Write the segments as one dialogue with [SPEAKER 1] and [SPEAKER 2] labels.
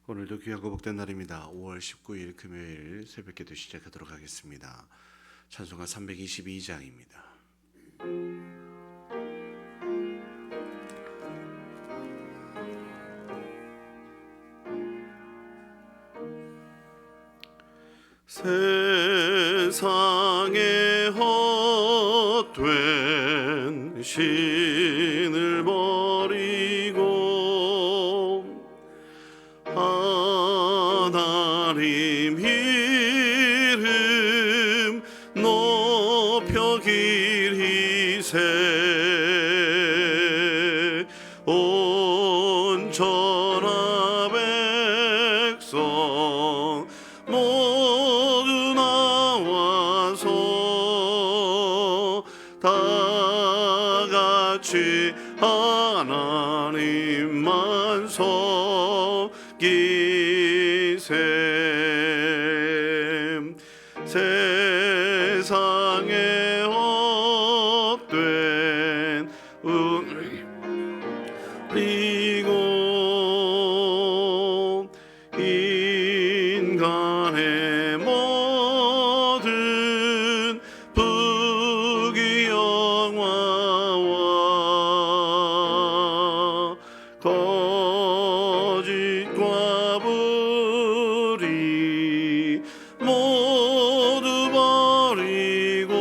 [SPEAKER 1] 오늘도 귀하고 복된 날입니다. 5월 19일 금요일 새벽기도 시작하도록 하겠습니다. 찬송가 322장입니다. 세상에 헛된 신을 버리고 하나님 이름 높여 기리세 온 천하 백성 모두 나와서 다 같이 하나님만 섬기세 세상에 헛된 그리고 인간의 모든 부귀영화와 거짓과 불의 모두 버리고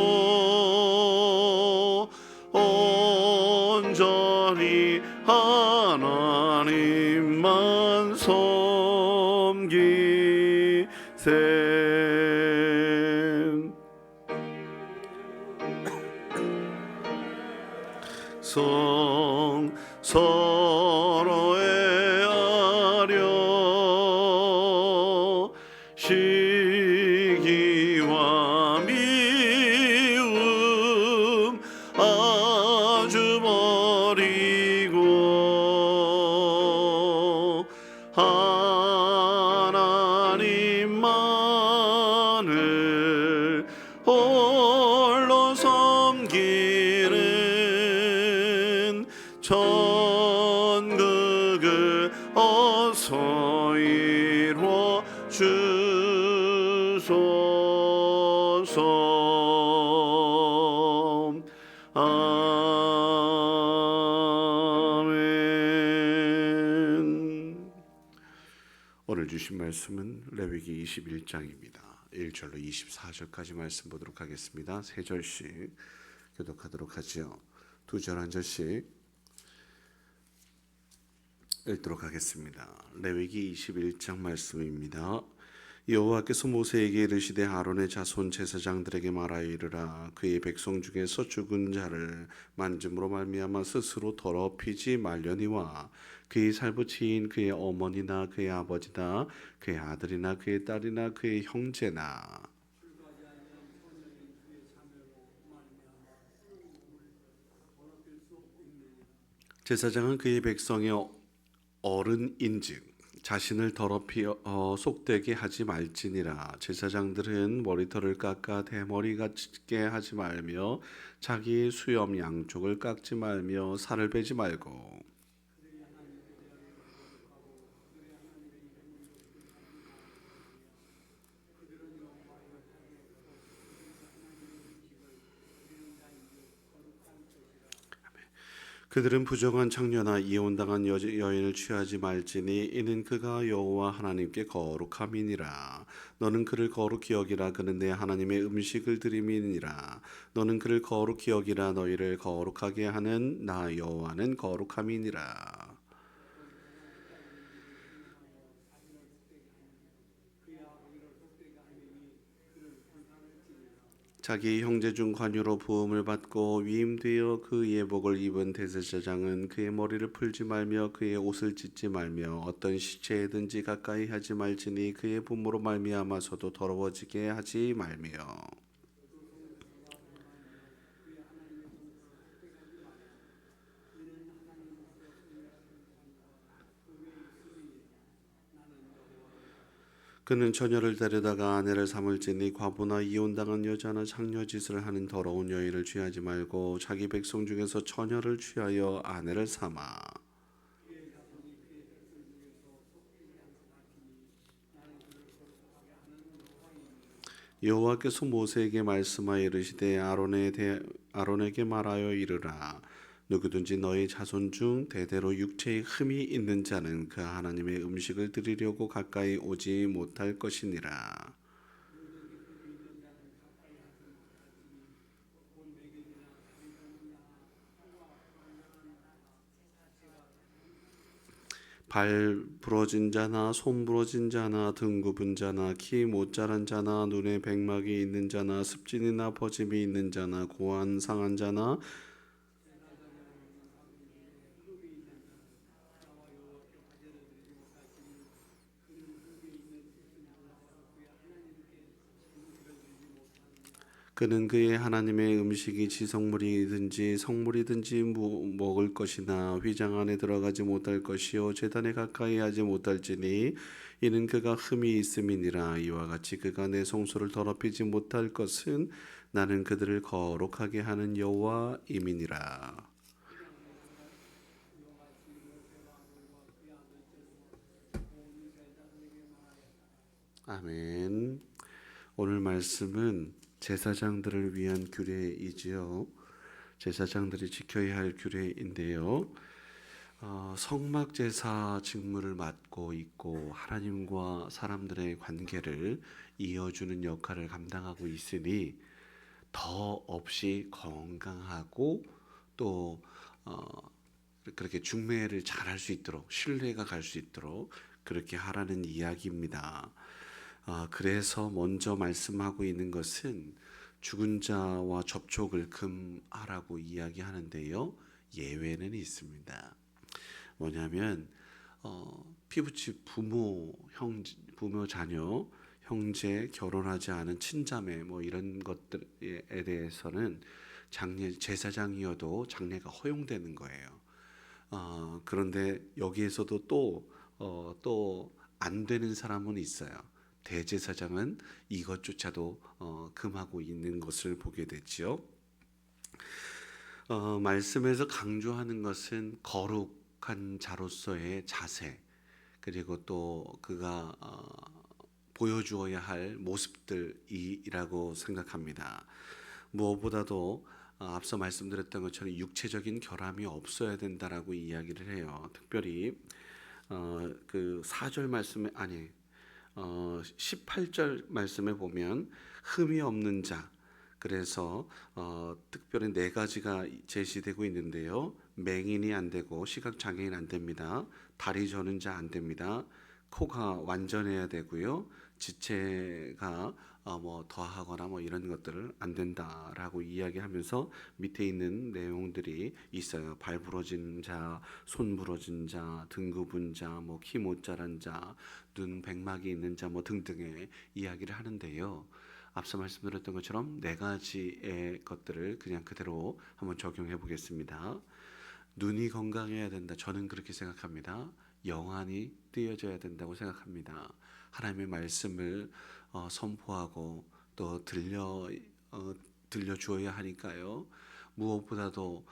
[SPEAKER 1] 온전히 하나님만 섬기세 서로의 아려 시기와 미움 아주 버리고 하나님만을 홀로 섬기는 천국을 어서 이루어 주소서. 아멘. 오늘 주신 말씀은 레위기 21장입니다. 1절로 24절까지 말씀 보도록 하겠습니다. 3절씩 교독하도록 하지요. 2절 한 절씩 읽도록 하겠습니다. 레위기 21장 말씀입니다. 여호와께서 모세에게 이르시되 아론의 자손 제사장들에게 말하여 이르라. 그의 백성 중에서 죽은 자를 만짐으로 말미암아 스스로 더럽히지 말려니와 그의 살부치인 그의 어머니나 그의 아버지나 그의 아들이나 그의 딸이나 그의 형제나 제사장은 그의 백성의 어른인즉 자신을 더럽히어 속되게 하지 말지니라. 제사장들은 머리털을 깎아 대머리 같게 하지 말며 자기의 수염 양쪽을 깎지 말며 살을 빼지 말고 그들은 부정한 창녀나 이혼당한 여인을 취하지 말지니 이는 그가 여호와 하나님께 거룩함이니라. 너는 그를 거룩히 여기라. 그는 내 하나님의 음식을 드림이니라. 너는 그를 거룩히 여기라. 너희를 거룩하게 하는 나 여호와는 거룩함이니라. 자기 형제 중 관유로 부음을 받고 위임되어 그 예복을 입은 대제사장은 그의 머리를 풀지 말며 그의 옷을 찢지 말며 어떤 시체에든지 가까이 하지 말지니 그의 부모로 말미암아서도 더러워지게 하지 말며 그는 처녀를 데려다가 아내를 삼을지니 과부나 이혼당한 여자나 장녀짓을 하는 더러운 여인을 취하지 말고 자기 백성 중에서 처녀를 취하여 아내를 삼아 여호와께서 모세에게 말씀하여 이르시되 아론에게 말하여 이르라. 누구든지 너희 자손 중 대대로 육체에 흠이 있는 자는 그 하나님의 음식을 드리려고 가까이 오지 못할 것이니라. 발 부러진 자나 손 부러진 자나 등 굽은 자나 키 못 자란 자나 눈에 백막이 있는 자나 습진이나 퍼짐이 있는 자나 고안 상한 자나 그는 그의 하나님의 음식이 지성물이든지 성물이든지 먹을 것이나 휘장 안에 들어가지 못할 것이요 제단에 가까이 하지 못할지니 이는 그가 흠이 있음이니라. 이와 같이 그가 내 성소를 더럽히지 못할 것은 나는 그들을 거룩하게 하는 여호와임이니라. 아멘. 오늘 말씀은 제사장들을 위한 규례이지요. 제사장들이 지켜야 할 규례인데요. 성막 제사 직무를 맡고 있고 하나님과 사람들의 관계를 이어주는 역할을 감당하고 있으니 더 없이 건강하고 또 그렇게 중매를 잘할 수 있도록 신뢰가 갈 수 있도록 그렇게 하라는 이야기입니다. 그래서 먼저 말씀하고 있는 것은 죽은 자와 접촉을 금하라고 이야기하는데요. 예외는 있습니다. 뭐냐면 피부치 부모 자녀 형제 결혼하지 않은 친자매 뭐 이런 것들에 대해서는 장례 제사장이어도 장례가 허용되는 거예요. 그런데 여기에서도 또 안 되는 사람은 있어요. 대제사장은 이것조차도 금하고 있는 것을 보게 되지요. 말씀에서 강조하는 것은 거룩한 자로서의 자세, 그리고 또 그가 보여주어야 할 모습들이라고 생각합니다. 무엇보다도 앞서 말씀드렸던 것처럼 육체적인 결함이 없어야 된다라고 이야기를 해요. 특별히 그 4절 말씀에 18절 말씀에 보면 흠이 없는 자, 그래서 특별히 네 가지가 제시되고 있는데요. 맹인이 안 되고 시각 장애인 안 됩니다. 다리 저는 자 안 됩니다. 코가 완전해야 되고요. 지체가 뭐 더하거나 뭐 이런 것들을 안 된다라고 이야기하면서 밑에 있는 내용들이 있어요. 발 부러진 자, 손 부러진 자, 등 굽은 자, 뭐 키 못 자란 자, 눈 백막이 있는 자, 뭐 등등의 이야기를 하는데요. 앞서 말씀드렸던 것처럼 네 가지의 것들을 그냥 그대로 한번 적용해 보겠습니다. 눈이 건강해야 된다. 저는 그렇게 생각합니다. 영안이 뜨여져야 된다고 생각합니다. 하나님의 말씀을 선포하고 또 들려주어야 하니까요. 무엇보다도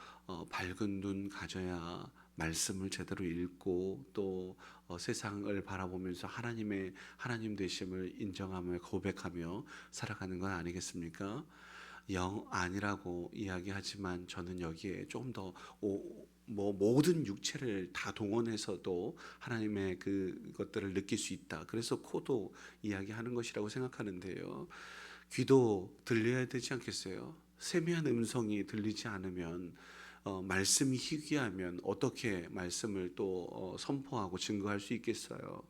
[SPEAKER 1] 밝은 눈 가져야 말씀을 제대로 읽고 또 세상을 바라보면서 하나님 되심을 인정하며 고백하며 살아가는 건 아니겠습니까? 영 아니라고 이야기하지만 저는 여기에 좀 더 모든 육체를 다 동원해서도 하나님의 그것들을 느낄 수 있다. 그래서 코도 이야기하는 것이라고 생각하는데요. 귀도 들려야 되지 않겠어요? 세미한 음성이 들리지 않으면 말씀이 희귀하면 어떻게 말씀을 또 선포하고 증거할 수 있겠어요?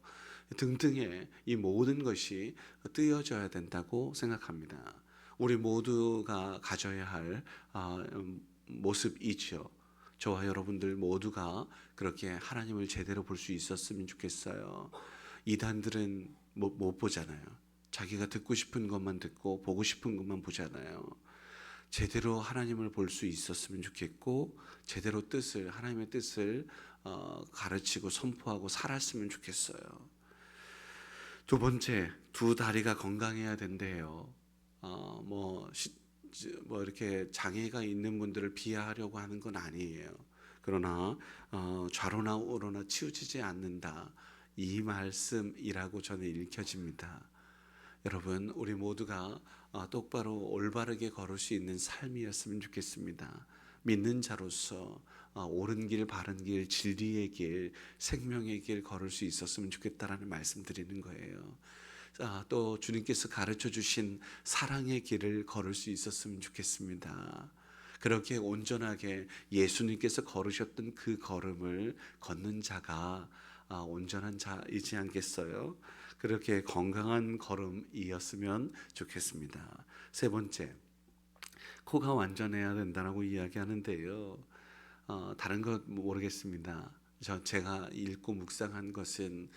[SPEAKER 1] 등등의 이 모든 것이 뜨여져야 된다고 생각합니다. 우리 모두가 가져야 할 모습이지요. 저와 여러분들 모두가 그렇게 하나님을 제대로 볼 수 있었으면 좋겠어요. 이단들은 못 보잖아요. 자기가 듣고 싶은 것만 듣고 보고 싶은 것만 보잖아요. 제대로 하나님을 볼 수 있었으면 좋겠고 제대로 하나님의 뜻을 가르치고 선포하고 살았으면 좋겠어요. 두 번째, 두 다리가 건강해야 된대요. 뭐 이렇게 장애가 있는 분들을 비하하려고 하는 건 아니에요. 그러나 좌로나 우로나 치우치지 않는다. 이 말씀이라고 저는 읽혀집니다. 여러분, 우리 모두가 똑바로 올바르게 걸을 수 있는 삶이었으면 좋겠습니다. 믿는 자로서 옳은 길, 바른 길, 진리의 길, 생명의 길 걸을 수 있었으면 좋겠다라는 말씀 드리는 거예요. 또 주님께서 가르쳐 주신 사랑의 길을 걸을 수 있었으면 좋겠습니다. 그렇게 온전하게 예수님께서 걸으셨던 그 걸음을 걷는 자가 온전한 자이지 않겠어요? 그렇게 건강한 걸음이었으면 좋겠습니다. 세 번째, 코가 완전해야 된다고 이야기하는데요. 다른 것 모르겠습니다. 제가 읽고 묵상한 것은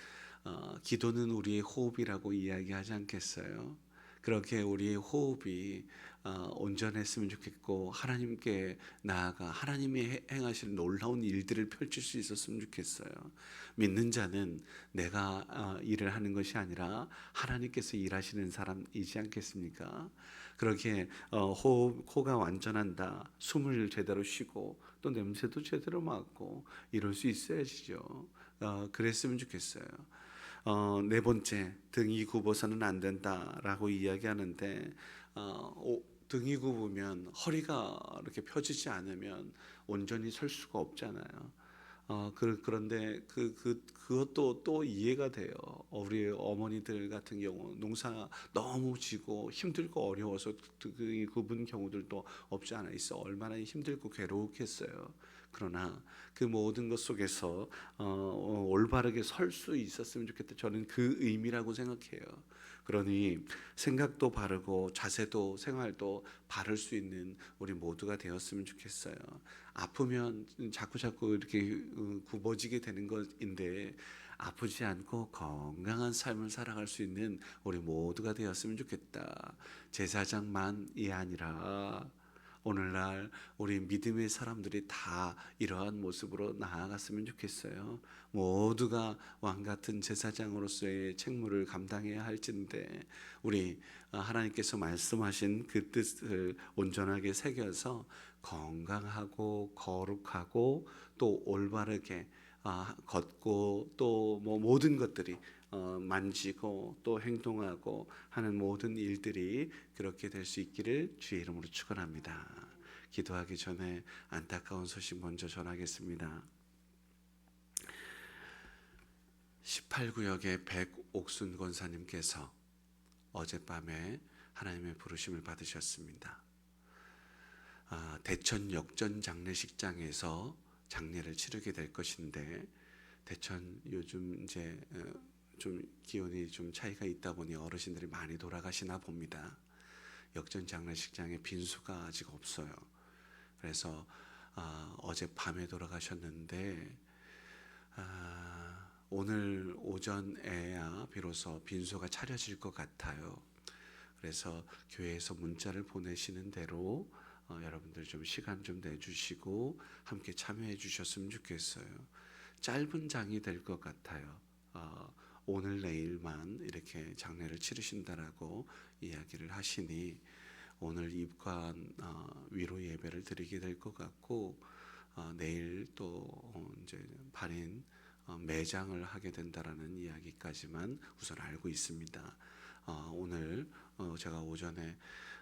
[SPEAKER 1] 기도는 우리의 호흡이라고 이야기하지 않겠어요? 그렇게 우리의 호흡이 온전했으면 좋겠고, 하나님께 나아가 하나님이 행하실 놀라운 일들을 펼칠 수 있었으면 좋겠어요. 믿는 자는 내가 일을 하는 것이 아니라 하나님께서 일하시는 사람이지 않겠습니까? 그렇게 코가 완전한다, 숨을 제대로 쉬고 또 냄새도 제대로 맡고 이럴 수 있어야지죠. 그랬으면 좋겠어요. 네 번째, 등이 굽어서는 안 된다라고 이야기하는데, 등이 굽으면 허리가 이렇게 펴지지 않으면 온전히 설 수가 없잖아요. 그런데 그것도 또 이해가 돼요. 우리 어머니들 같은 경우 농사 너무 지고 힘들고 어려워서 등이 굽은 경우들도 없지 않아 있어. 얼마나 힘들고 괴로웠겠어요. 그러나 그 모든 것 속에서 올바르게 설 수 있었으면 좋겠다. 저는 그 의미라고 생각해요. 그러니 생각도 바르고 자세도 생활도 바를 수 있는 우리 모두가 되었으면 좋겠어요. 아프면 자꾸 이렇게 굽어지게 되는 것인데, 아프지 않고 건강한 삶을 살아갈 수 있는 우리 모두가 되었으면 좋겠다. 제사장만이 아니라 오늘날 우리 믿음의 사람들이 다 이러한 모습으로 나아갔으면 좋겠어요. 모두가 왕 같은 제사장으로서의 책무를 감당해야 할진데, 우리 하나님께서 말씀하신 그 뜻을 온전하게 새겨서 건강하고 거룩하고 또 올바르게 걷고 또 뭐 모든 것들이 만지고 또 행동하고 하는 모든 일들이 그렇게 될 수 있기를 주의 이름으로 축원합니다. 기도하기 전에 안타까운 소식 먼저 전하겠습니다. 18구역의 백옥순 권사님께서 어젯밤에 하나님의 부르심을 받으셨습니다. 대천 역전 장례식장에서 장례를 치르게 될 것인데, 대천 요즘 이제 좀 기온이 좀 차이가 있다 보니 어르신들이 많이 돌아가시나 봅니다. 역전 장례식장에 빈수가 아직 없어요. 그래서 어젯밤에 돌아가셨는데, 오늘 오전에야 비로소 빈소가 차려질 것 같아요. 그래서 교회에서 문자를 보내시는 대로 여러분들 좀 시간 좀 내주시고 함께 참여해 주셨으면 좋겠어요. 짧은 장이 될 것 같아요. 오늘 내일만 이렇게 장례를 치르신다라고 이야기를 하시니 오늘 입관 위로 예배를 드리게 될 것 같고, 내일 또 이제 발인 매장을 하게 된다라는 이야기까지만 우선 알고 있습니다. 오늘 제가 오전에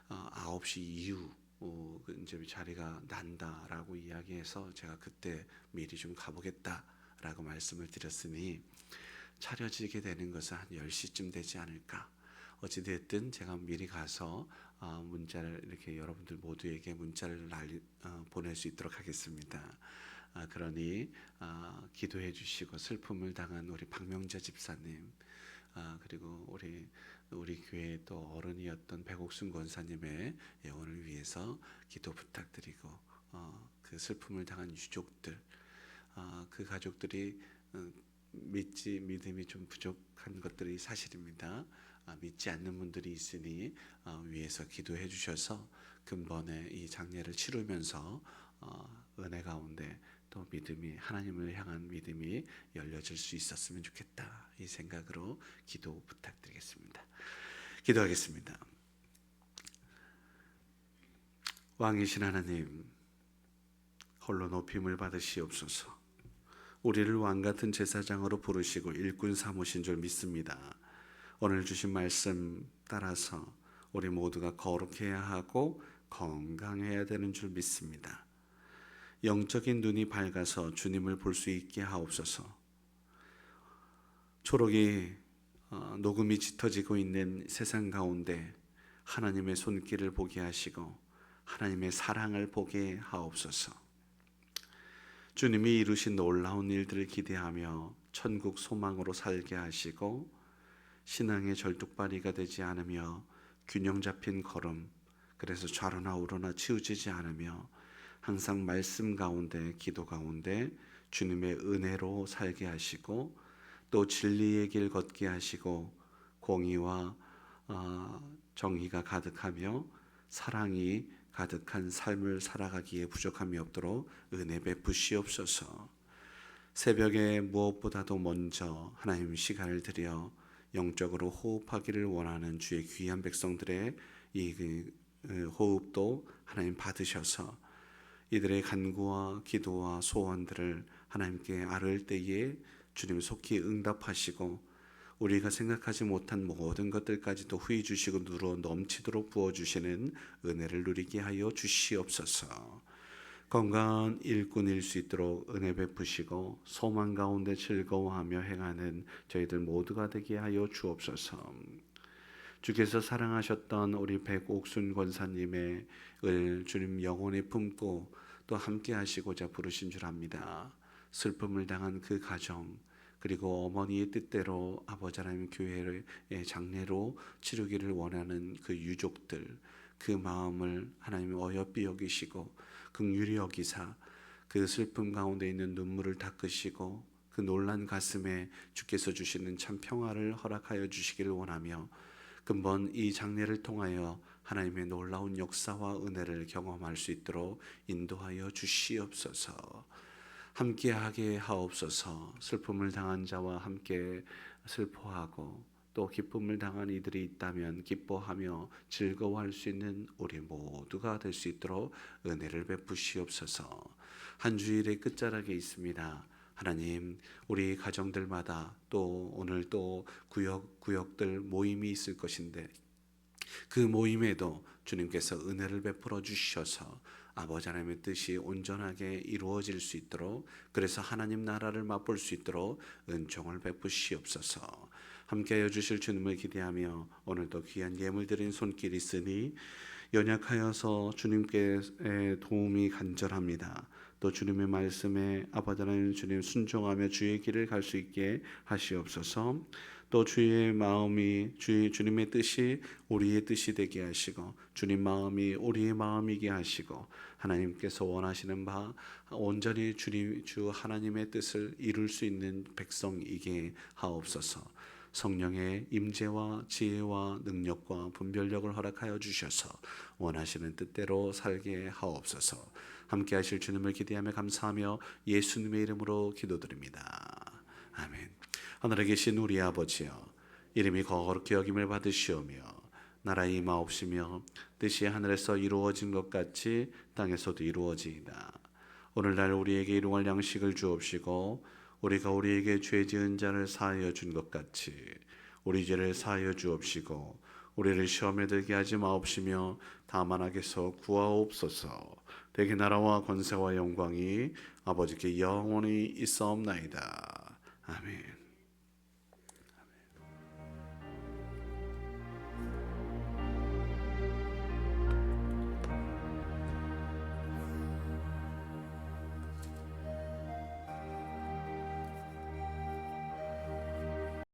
[SPEAKER 1] 9시 이후 이제 자리가 난다라고 이야기해서 제가 그때 미리 좀 가보겠다라고 말씀을 드렸으니, 차려지게 되는 것은 한 10시쯤 되지 않을까. 어찌됐든 제가 미리 가서 문자를 이렇게 여러분들 모두에게 문자를 보낼 수 있도록 하겠습니다. 그러니 기도해 주시고 슬픔을 당한 우리 박명자 집사님, 그리고 우리 교회 또 어른이었던 백옥순 권사님의 영혼을 위해서 기도 부탁드리고, 그 슬픔을 당한 유족들, 그 가족들이 믿음이 좀 부족한 것들이 사실입니다. 믿지 않는 분들이 있으니 위에서 기도해 주셔서 근본에 이 장례를 치르면서 은혜 가운데 또 믿음이, 하나님을 향한 믿음이 열려질 수 있었으면 좋겠다, 이 생각으로 기도 부탁드리겠습니다. 기도하겠습니다. 왕이신 하나님, 홀로 높임을 받으시옵소서. 우리를 왕같은 제사장으로 부르시고 일꾼 삼으신 줄 믿습니다. 오늘 주신 말씀 따라서 우리 모두가 거룩해야 하고 건강해야 되는 줄 믿습니다. 영적인 눈이 밝아서 주님을 볼 수 있게 하옵소서. 초록이 녹음이 짙어지고 있는 세상 가운데 하나님의 손길을 보게 하시고 하나님의 사랑을 보게 하옵소서. 주님이 이루신 놀라운 일들을 기대하며 천국 소망으로 살게 하시고 신앙의 절뚝발이가 되지 않으며 균형 잡힌 걸음, 그래서 좌로나 우로나 치우치지 않으며 항상 말씀 가운데 기도 가운데 주님의 은혜로 살게 하시고 또 진리의 길 걷게 하시고 공의와 정의가 가득하며 사랑이 가득한 삶을 살아가기에 부족함이 없도록 은혜 베푸시옵소서. 새벽에 무엇보다도 먼저 하나님 시간을 들여 영적으로 호흡하기를 원하는 주의 귀한 백성들의 이 호흡도 하나님 받으셔서 이들의 간구와 기도와 소원들을 하나님께 아뢰을 때에 주님 속히 응답하시고 우리가 생각하지 못한 모든 것들까지도 후히 주시고 누러 넘치도록 부어주시는 은혜를 누리게 하여 주시옵소서. 건강한 일꾼일 수 있도록 은혜 베푸시고 소망 가운데 즐거워하며 행하는 저희들 모두가 되게 하여 주옵소서. 주께서 사랑하셨던 우리 백옥순 권사님의 을 주님 영원히 품고 또 함께 하시고자 부르신 줄 압니다. 슬픔을 당한 그 가정, 그리고 어머니의 뜻대로 아버지 하나님 교회의 장례로 치르기를 원하는 그 유족들, 그 마음을 하나님 어여삐 여기시고 긍휼히 여기사 그 슬픔 가운데 있는 눈물을 닦으시고 그 놀란 가슴에 주께서 주시는 참 평화를 허락하여 주시기를 원하며 근본 이 장례를 통하여 하나님의 놀라운 역사와 은혜를 경험할 수 있도록 인도하여 주시옵소서. 함께하게 하옵소서. 슬픔을 당한 자와 함께 슬퍼하고 또 기쁨을 당한 이들이 있다면 기뻐하며 즐거워할 수 있는 우리 모두가 될 수 있도록 은혜를 베푸시옵소서. 한 주일의 끝자락에 있습니다. 하나님, 우리 가정들마다 또 오늘 또 구역들 모임이 있을 것인데 그 모임에도 주님께서 은혜를 베풀어 주셔서 아버지 하나님의 뜻이 온전하게 이루어질 수 있도록, 그래서 하나님 나라를 맛볼 수 있도록 은총을 베푸시옵소서. 함께하여 주실 주님을 기대하며 오늘도 귀한 예물 드린 손길이 있으니 연약하여서 주님께 도움이 간절합니다. 또 주님의 말씀에 아버지 하나님 주님 순종하며 주의 길을 갈 수 있게 하시옵소서. 또 주의 마음이 주님의 뜻이 우리의 뜻이 되게 하시고 주님 마음이 우리의 마음이게 하시고 하나님께서 원하시는 바 온전히 주 하나님의 뜻을 이룰 수 있는 백성이게 하옵소서. 성령의 임재와 지혜와 능력과 분별력을 허락하여 주셔서 원하시는 뜻대로 살게 하옵소서. 함께 하실 주님을 기대하며 감사하며 예수님의 이름으로 기도드립니다. 아멘. 하늘에 계신 우리 아버지여, 이름이 거룩히 여김을 받으시오며 나라의 임하옵시며 뜻이 하늘에서 이루어진 것 같이 땅에서도 이루어지이다. 오늘날 우리에게 일용할 양식을 주옵시고 우리가 우리에게 죄 지은 자를 사하여 준 것 같이 우리 죄를 사하여 주옵시고 우리를 시험에 들게 하지 마옵시며 다만 악에서 구하옵소서. 대개 나라와 권세와 영광이 아버지께 영원히 있사옵나이다. 아멘.